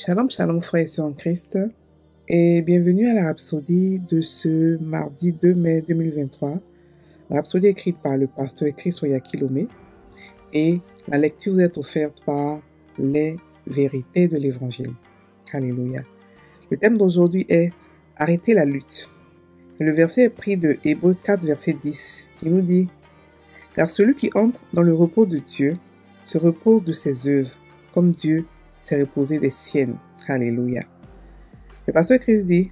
Shalom, shalom frères et sœurs en Christ et bienvenue à la Rhapsodie de ce mardi 2 mai 2023. La Rhapsodie écrite par le pasteur Chris Oyakilome et la lecture vous est offerte par les vérités de l'Évangile. Alléluia. Le thème d'aujourd'hui est « Arrêtez la lutte ». Le verset est pris de Hébreux 4, verset 10 qui nous dit « Car celui qui entre dans le repos de Dieu se repose de ses œuvres, comme Dieu s'est reposé des siennes. » Alléluia. Le pasteur Christ dit,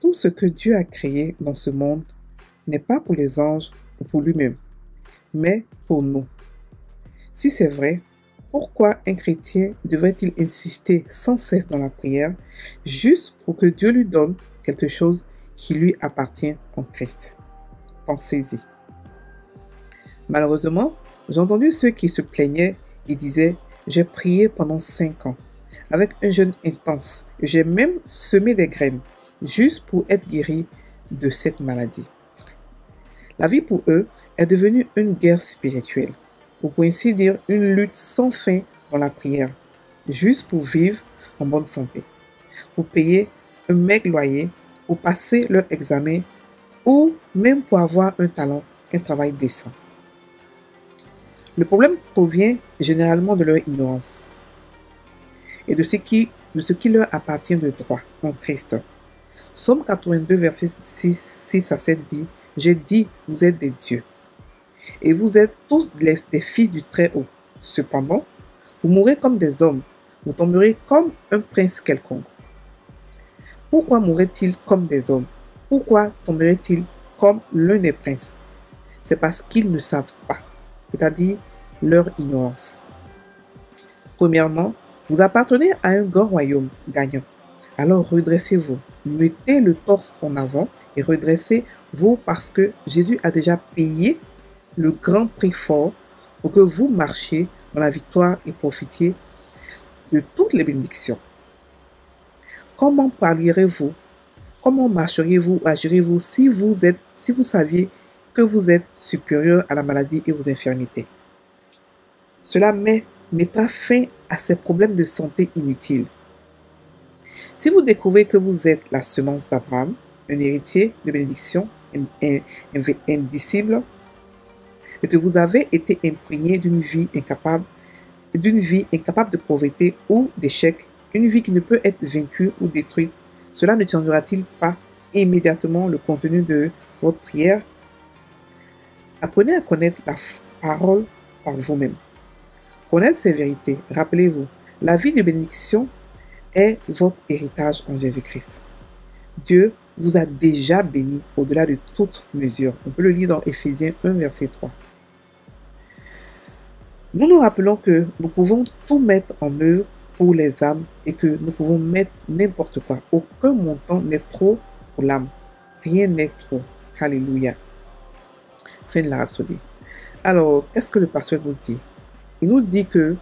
tout ce que Dieu a créé dans ce monde n'est pas pour les anges ou pour lui-même, mais pour nous. Si c'est vrai, pourquoi un chrétien devrait-il insister sans cesse dans la prière juste pour que Dieu lui donne quelque chose qui lui appartient en Christ? Pensez-y. Malheureusement, j'ai entendu ceux qui se plaignaient et disaient « J'ai prié pendant 5 ans. Avec un jeûne intense, j'ai même semé des graines, juste pour être guéri de cette maladie. » La vie pour eux est devenue une guerre spirituelle, ou pour ainsi dire une lutte sans fin dans la prière, juste pour vivre en bonne santé, pour payer un maigre loyer, pour passer leur examen, ou même pour avoir un talent, un travail décent. Le problème provient généralement de leur ignorance et de ce qui leur appartient de droit en Christ. Psaume 82, verset 6 à 7 dit « J'ai dit, vous êtes des dieux, et vous êtes tous des fils du Très-Haut. Cependant, vous mourrez comme des hommes, vous tomberez comme un prince quelconque. Pourquoi mourrait-il comme des hommes? Pourquoi tomberait-il comme l'un des princes? C'est parce qu'ils ne savent pas, c'est-à-dire leur ignorance. Premièrement, vous appartenez à un grand royaume gagnant. Alors redressez-vous, mettez le torse en avant et redressez-vous parce que Jésus a déjà payé le grand prix fort pour que vous marchiez dans la victoire et profitiez de toutes les bénédictions. Comment parlierez-vous? Comment marcheriez-vous, agirez-vous si vous saviez que vous êtes supérieur à la maladie et aux infirmités? Cela mettra fin à ces problèmes de santé inutiles. Si vous découvrez que vous êtes la semence d'Abraham, un héritier de bénédiction indicible, et que vous avez été imprégné d'une vie incapable de pauvreté ou d'échec, une vie qui ne peut être vaincue ou détruite, cela ne changera-t-il pas immédiatement le contenu de votre prière? Apprenez à connaître la parole par vous-même. Connaître ces vérités, rappelez-vous, la vie de bénédiction est votre héritage en Jésus-Christ. Dieu vous a déjà béni au-delà de toute mesure. On peut le lire dans Éphésiens 1, verset 3. Nous nous rappelons que nous pouvons tout mettre en œuvre pour les âmes et que nous pouvons mettre n'importe quoi. Aucun montant n'est trop pour l'âme. Rien n'est trop. Alléluia. Fin de la Rhapsodie. Alors, qu'est-ce que le pasteur nous dit? Il nous dit que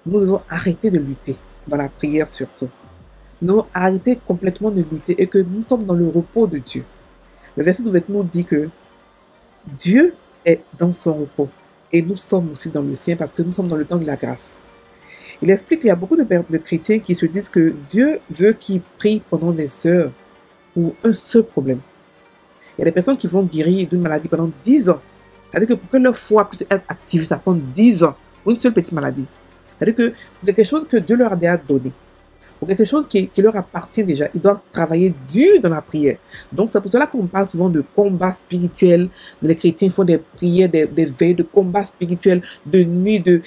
nous devons arrêter de lutter, dans la prière surtout. Nous devons arrêter complètement de lutter et que nous sommes dans le repos de Dieu. Le verset nous dit que Dieu est dans son repos et nous sommes aussi dans le sien parce que nous sommes dans le temps de la grâce. Il explique qu'il y a beaucoup de chrétiens qui se disent que Dieu veut qu'ils prient pendant des heures pour un seul problème. Il y a des personnes qui vont guérir d'une maladie pendant 10 ans. C'est-à-dire que pour que leur foi puisse être activée, ça prend 10 ans. Pour une seule petite maladie. C'est-à-dire que pour quelque chose que Dieu leur a déjà donné, pour quelque chose qui leur appartient déjà, ils doivent travailler dur dans la prière. Donc c'est pour cela qu'on parle souvent de combat spirituel. Les chrétiens font des prières, des veilles de combat spirituel, de nuit, de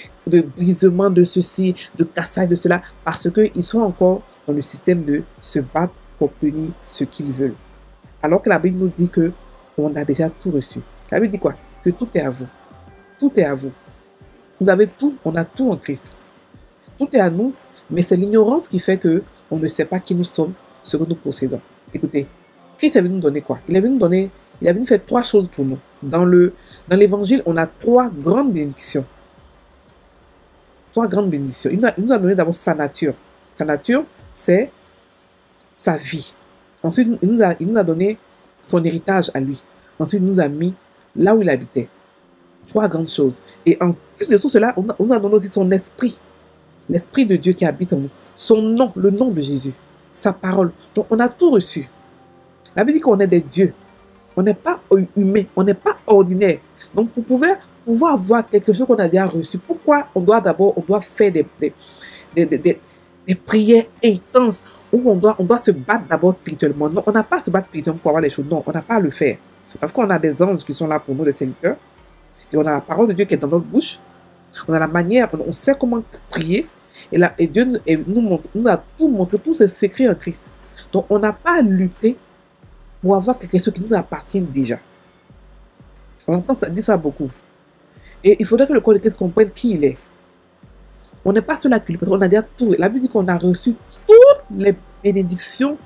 brisement de ceci, de cassage de cela, parce qu'ils sont encore dans le système de se battre pour obtenir ce qu'ils veulent. Alors que la Bible nous dit que on a déjà tout reçu. La Bible dit quoi? Que tout est à vous. Tout est à vous. Vous avez tout, on a tout en Christ. Tout est à nous, mais c'est l'ignorance qui fait que on ne sait pas qui nous sommes, ce que nous possédons. Écoutez, Christ est venu nous donner quoi? Il est venu faire 3 choses pour nous. Dans l'évangile, on a 3 grandes bénédictions. 3 grandes bénédictions. Il nous a donné d'abord sa nature. Sa nature, c'est sa vie. Ensuite, il nous a donné son héritage à lui. Ensuite, il nous a mis là où il habitait. 3 grandes choses. Et en plus de tout cela, on nous a donné aussi son esprit. l'Esprit de Dieu qui habite en nous, son nom, le nom de Jésus, sa parole. Donc on a tout reçu. La Bible dit qu'on est des dieux. On n'est pas humain, on n'est pas ordinaire. Donc pour pouvoir avoir quelque chose qu'on a déjà reçu, pourquoi on doit faire des prières intenses où on doit se battre d'abord spirituellement? Non, on n'a pas à se battre spirituellement pour avoir les choses. Non, on n'a pas à le faire. Parce qu'on a des anges qui sont là pour nous, des serviteurs. Et on a la parole de Dieu qui est dans notre bouche. On a la manière, on sait comment prier. Et Dieu nous a tout montré, tous ses secrets en Christ. Donc on n'a pas à lutter pour avoir quelque chose qui nous appartient déjà. On entend ça, dit ça beaucoup. Et il faudrait que le corps de Christ comprenne qui il est. On n'est pas cela qui parce qu'on a déjà tout. La Bible dit qu'on a reçu toutes les bénédictions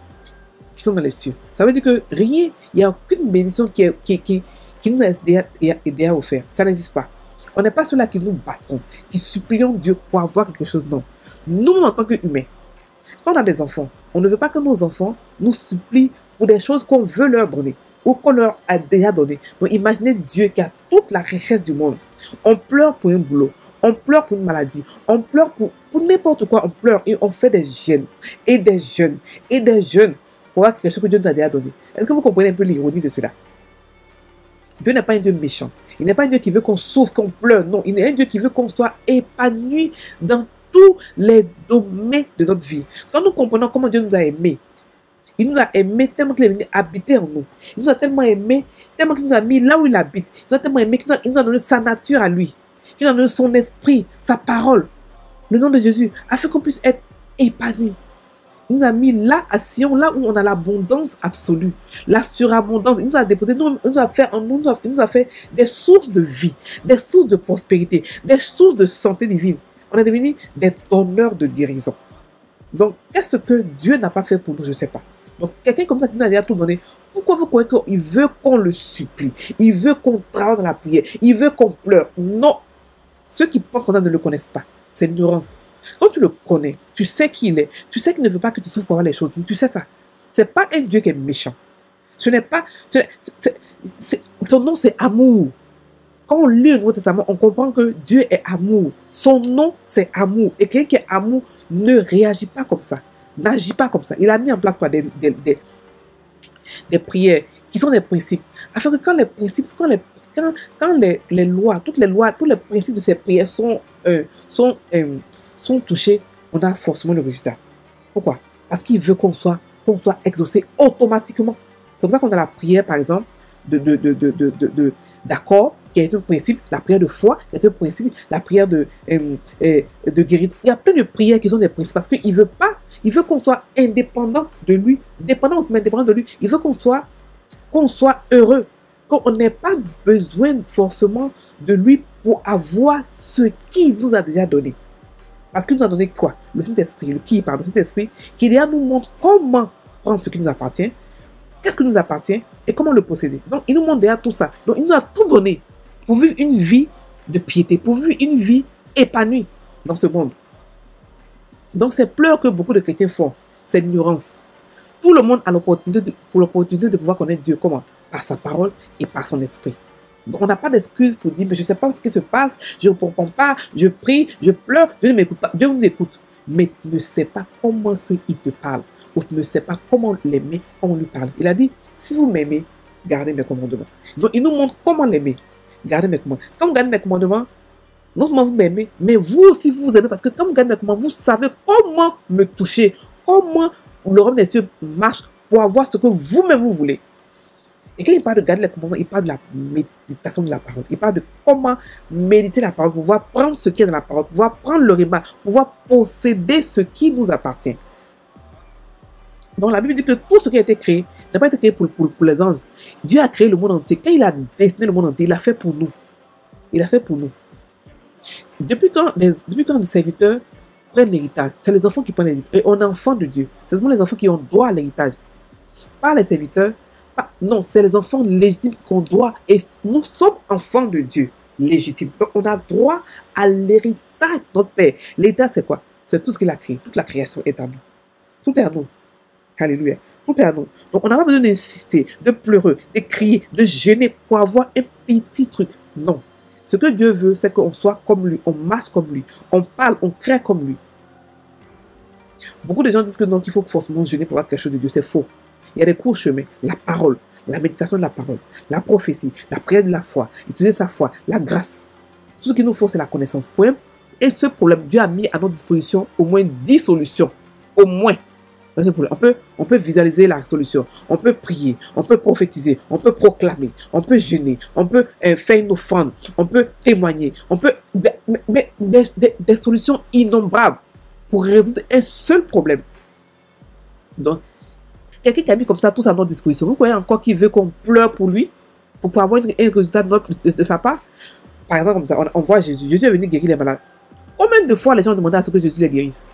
qui sont dans les cieux. Ça veut dire que rien, il n'y a aucune bénédiction qui nous a déjà offert. Ça n'existe pas. On n'est pas ceux-là qui nous battons, qui supplions Dieu pour avoir quelque chose. Non. Nous, en tant qu'humains, quand on a des enfants, on ne veut pas que nos enfants nous supplient pour des choses qu'on veut leur donner ou qu'on leur a déjà donné. Donc imaginez Dieu qui a toute la richesse du monde. On pleure pour un boulot, on pleure pour une maladie, on pleure pour n'importe quoi, on pleure et on fait des jeûnes et des jeûnes et des jeûnes pour avoir quelque chose que Dieu nous a déjà donné. Est-ce que vous comprenez un peu l'ironie de cela? Dieu n'est pas un Dieu méchant. Il n'est pas un Dieu qui veut qu'on souffre, qu'on pleure. Non, il est un Dieu qui veut qu'on soit épanoui dans tous les domaines de notre vie. Quand nous comprenons comment Dieu nous a aimés, il nous a aimés tellement qu'il est venu habiter en nous. Il nous a tellement aimés, tellement qu'il nous a mis là où il habite. Il nous a tellement aimés qu'il nous a donné sa nature à lui. Il nous a donné son esprit, sa parole, le nom de Jésus, afin qu'on puisse être épanoui. Il nous a mis là à Sion, là où on a l'abondance absolue, la surabondance. Il nous a déposé, il nous a fait des sources de vie, des sources de prospérité, des sources de santé divine. On est devenus des donneurs de guérison. Donc, qu'est-ce que Dieu n'a pas fait pour nous? Je ne sais pas. Donc, quelqu'un comme ça qui nous a déjà tout donné, pourquoi vous croyez qu'il veut qu'on le supplie? Il veut qu'on travaille dans la prière. Il veut qu'on pleure. Non. Ceux qui pensent qu'on ne le connaissent pas. C'est l'ignorance. Quand tu le connais, tu sais qui il est. Tu sais qu'il ne veut pas que tu souffres pour avoir les choses. Tu sais ça. Ce n'est pas un Dieu qui est méchant. Ce n'est pas... Son nom, c'est amour. Quand on lit le Nouveau Testament, on comprend que Dieu est amour. Son nom, c'est amour. Et quelqu'un qui est amour ne réagit pas comme ça. N'agit pas comme ça. Il a mis en place quoi, des prières qui sont des principes. Afin que quand les principes, quand les lois, toutes les lois, tous les principes de ces prières sont touchés, on a forcément le résultat. Pourquoi? Parce qu'il veut qu'on soit exaucé automatiquement. C'est comme ça qu'on a la prière, par exemple, d'accord, qui est un principe, la prière de foi, qui est un principe, la prière de guérison. Il y a plein de prières qui sont des principes parce qu'il veut qu'on soit indépendant de lui, dépendant, mais indépendant de lui. Il veut qu'on soit heureux, qu'on n'ait pas besoin forcément de lui pour avoir ce qu'il nous a déjà donné. Parce qu'il nous a donné quoi? Le Saint-Esprit, le Saint-Esprit, qui déjà nous montre comment prendre ce qui nous appartient, qu'est-ce qui nous appartient et comment le posséder. Donc, il nous montre déjà tout ça. Donc, il nous a tout donné pour vivre une vie de piété, pour vivre une vie épanouie dans ce monde. Donc, c'est pleurs que beaucoup de chrétiens font, c'est l'ignorance. Tout le monde a l'opportunité de pouvoir connaître Dieu. Comment? Par sa parole et par son esprit. Donc, on n'a pas d'excuse pour dire, mais je ne sais pas ce qui se passe, je ne comprends pas, je prie, je pleure, Dieu ne m'écoute pas. Dieu vous écoute, mais tu ne sais pas comment est-ce qu'il te parle, ou tu ne sais pas comment l'aimer, comment lui parler. Il a dit, si vous m'aimez, gardez mes commandements. Donc, il nous montre comment l'aimer. Gardez mes commandements. Quand vous gardez mes commandements, non seulement vous m'aimez, mais vous aussi vous aimez, parce que quand vous gardez mes commandements, vous savez comment me toucher, comment le royaume des cieux marche pour avoir ce que vous-même vous voulez. Et quand il parle de garder les commandements, il parle de la méditation de la parole. Il parle de comment méditer la parole, pour pouvoir prendre ce qui est dans la parole, pour pouvoir prendre le rhéma, pour pouvoir posséder ce qui nous appartient. Donc la Bible dit que tout ce qui a été créé n'a pas été créé pour les anges. Dieu a créé le monde entier. Quand il a destiné le monde entier, il l'a fait pour nous. Il l'a fait pour nous. Depuis quand les serviteurs prennent l'héritage, c'est les enfants qui prennent l'héritage. Et on est enfant de Dieu. C'est seulement les enfants qui ont droit à l'héritage. Pas les serviteurs. Non, c'est les enfants légitimes qu'on doit. Et nous sommes enfants de Dieu légitimes. Donc on a droit à l'héritage de notre Père. L'héritage, c'est quoi? C'est tout ce qu'il a créé. Toute la création est à nous. Tout est à nous. Alléluia. Tout est à nous. Donc on n'a pas besoin d'insister, de pleurer, de crier, de gêner pour avoir un petit truc. Non. Ce que Dieu veut, c'est qu'on soit comme lui. On marche comme lui. On parle, on crée comme lui. Beaucoup de gens disent que non, qu'il faut forcément jeûner pour avoir quelque chose de Dieu. C'est faux. Il y a des courts chemins. La parole, la méditation de la parole, la prophétie, la prière de la foi, utiliser sa foi, la grâce. Tout ce qu'il nous faut, c'est la connaissance. Point. Et ce problème, Dieu a mis à notre disposition au moins 10 solutions. Au moins. On peut visualiser la solution. On peut prier. On peut prophétiser. On peut proclamer. On peut jeûner. On peut faire une offrande. On peut témoigner. On peut... des solutions innombrables pour résoudre un seul problème. Donc, quelqu'un qui a mis comme ça tout ça à notre disposition. Vous croyez encore qu'il veut qu'on pleure pour lui? Pour avoir un résultat de sa part? Par exemple, comme ça, on voit Jésus. Jésus est venu guérir les malades. Combien de fois les gens demandaient à ce que Jésus les guérisse?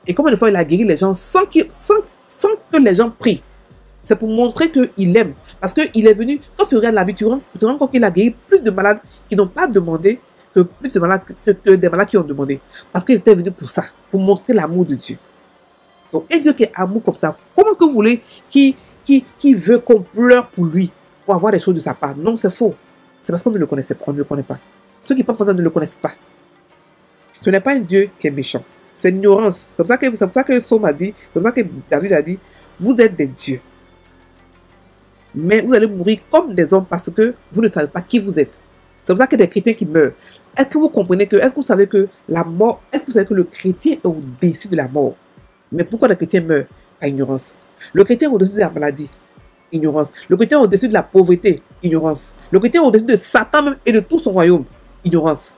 Et combien de fois il a guéri les gens sans que les gens prient? C'est pour montrer qu'il aime. Parce qu'il est venu, quand tu regardes la Bible, tu te rends compte qu'il a guéri plus de malades qui n'ont pas demandé que plus de malades que des malades qui ont demandé. Parce qu'il était venu pour ça, pour montrer l'amour de Dieu. Donc, un Dieu qui est amour comme ça, comment est-ce que vous voulez qui veut qu'on pleure pour lui, pour avoir des choses de sa part? Non, c'est faux. C'est parce qu'on ne le connaissait pas, on ne le connaît pas. Ceux qui pensent comme ça ne le connaissent pas. Ce n'est pas un Dieu qui est méchant. C'est l'ignorance. C'est pour ça que Somme a dit, c'est comme ça que David a dit, vous êtes des dieux. Mais vous allez mourir comme des hommes parce que vous ne savez pas qui vous êtes. C'est comme ça que des chrétiens qui meurent. Est-ce que vous comprenez que, est-ce que vous savez que la mort, est-ce que vous savez que le chrétien est au-dessus de la mort? Mais pourquoi le chrétien meurt? Par ignorance. Le chrétien est au-dessus de la maladie. Ignorance. Le chrétien est au-dessus de la pauvreté. Ignorance. Le chrétien est au-dessus de Satan même et de tout son royaume. Ignorance.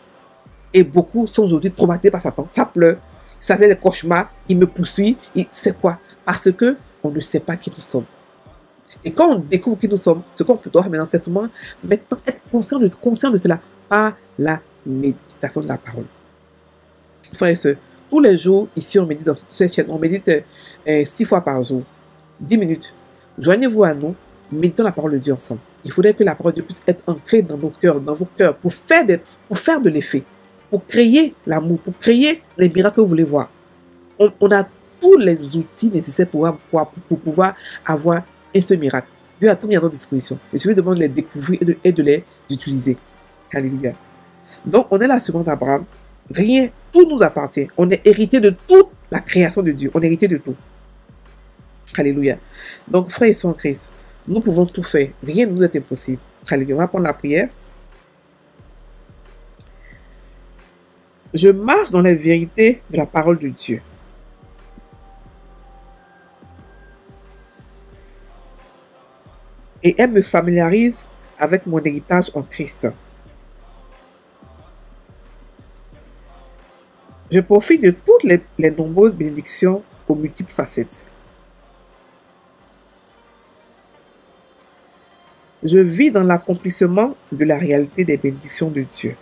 Et beaucoup sont aujourd'hui traumatisés par Satan. Ça pleure. Ça fait des cauchemars, il me poursuit. C'est quoi? Parce que on ne sait pas qui nous sommes. Et quand on découvre qui nous sommes, ce qu'on doit faire maintenant, c'est seulement maintenant être conscient de cela par la méditation de la parole. Frères et sœurs, tous les jours, ici, on médite dans cette chaîne, on médite 6 fois par jour, 10 minutes. Joignez-vous à nous, méditons la parole de Dieu ensemble. Il faudrait que la parole de Dieu puisse être ancrée dans nos cœurs, dans vos cœurs, pour faire de l'effet. Pour créer l'amour, pour créer les miracles que vous voulez voir. On a tous les outils nécessaires pour pouvoir avoir ce miracle. Dieu a tout mis à notre disposition. Il suffit de les découvrir et de les utiliser. Alléluia. Donc, on est la seconde d'Abraham. Rien, tout nous appartient. On est hérité de toute la création de Dieu. On est hérité de tout. Alléluia. Donc, frères et sœurs en Christ, nous pouvons tout faire. Rien ne nous est impossible. Alléluia. On va prendre la prière. Je marche dans les vérités de la parole de Dieu. Et elle me familiarise avec mon héritage en Christ. Je profite de toutes les nombreuses bénédictions aux multiples facettes. Je vis dans l'accomplissement de la réalité des bénédictions de Dieu.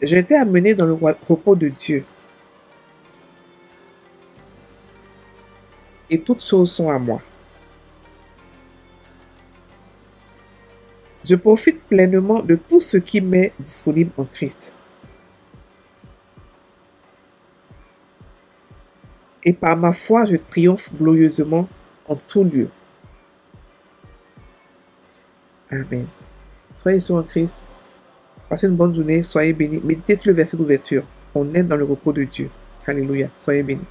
J'ai été amené dans le repos de Dieu. Et toutes choses sont à moi. Je profite pleinement de tout ce qui m'est disponible en Christ. Et par ma foi, je triomphe glorieusement en tout lieu. Amen. Frères et sœurs en Christ, passez une bonne journée, soyez bénis. Méditez sur le verset d'ouverture. On est dans le repos de Dieu. Alléluia. Soyez bénis.